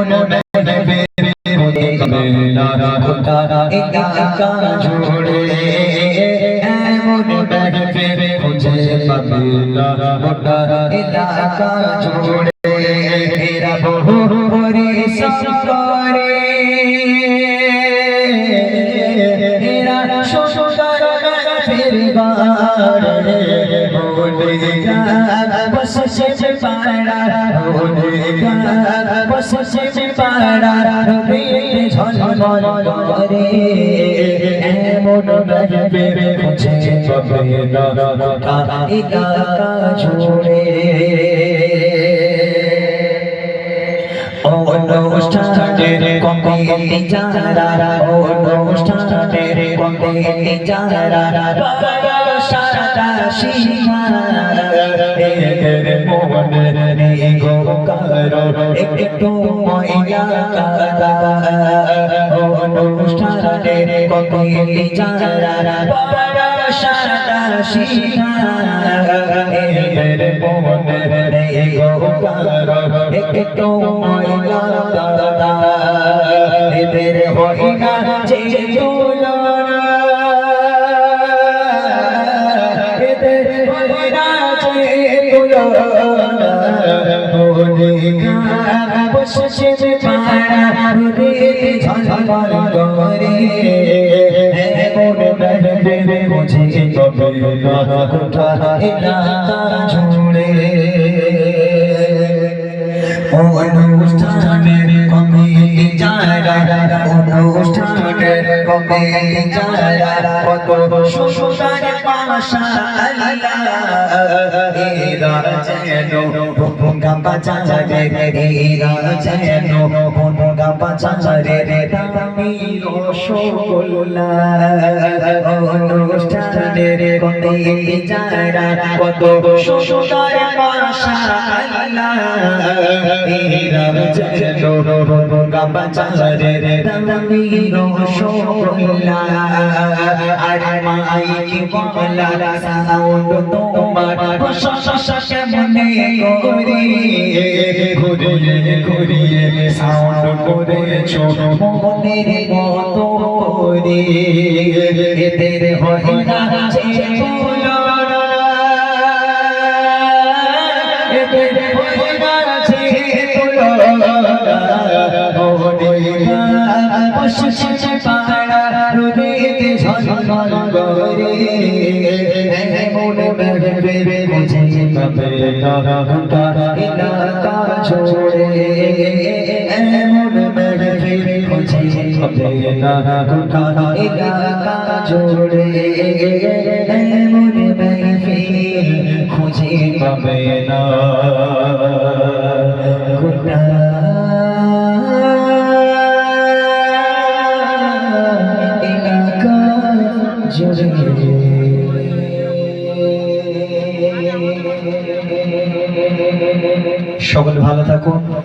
এমন মেহফিল হবে না গোটা এলাকা জুড়ে, এমন মেহফিল খুঁজে পাবে না গোটা এলাকা জুড়ে। এরা বহু পরিশ্রম করে, এরা সুন্দর মেহফিল গড়ে, বসছে পাড়া বসছে পাড়া ঝলমল করে, এমন মেহফিল খুঁজে পাবে না গোটা এলাকা জুড়ে। অনুষ্ঠানের কমিটি যারা, অনুষ্ঠানের কমিটি যারা সারা শিখারা এদের মনে গো কারো একটু ময়লা কাদা। অনুষ্ঠানের কমিটি যারা সারা শিখারা এদের মনে গো কারো একটু ময়লা কাদা। এদের হয় না যে তুলনা, এদের হয় না যে তুলনা, বসছে পাড়া ঝলমল করে, এমন মেহফিল খুঁজে পাবে না গোটা এলাকা জুড়ে। অনুষ্ঠানের কমিটি যারা, অনুষ্ঠানের কমিটি যারা কত সুন্দর মাশাআল্লাহ, এরা যেন ভোগা বাজারে, এরা যেন ভোগা বাজারে দামি রসগোল্লা। অনুষ্ঠানের কমিটি যারা কত সুন্দর মাশাআল্লাহ, এরা যেন ভোগা বাজারে দামি রসগোল্লা। আর মাইক বলা সাউন্ড তোমার প্রশংসা কেমনে করি, ঘুরিয়ে ঘুরিয়ে সাউন্ড করেছো মনের মতো করে। এদের হয় না যে তুলনা, এদের হয় না যে তুলনা, বসছে পাড়া রোদেতে ঝলমল করে, এমন মেহফিল খুঁজে পাবে না গোটা এলাকা জুড়ে, এমন মেহফিল খুঁজে পাবে না গোটা এলাকা জুড়ে, এমন মেহফিল খুঁজে পাবে না গোটা সকলে ভালো থাকুন।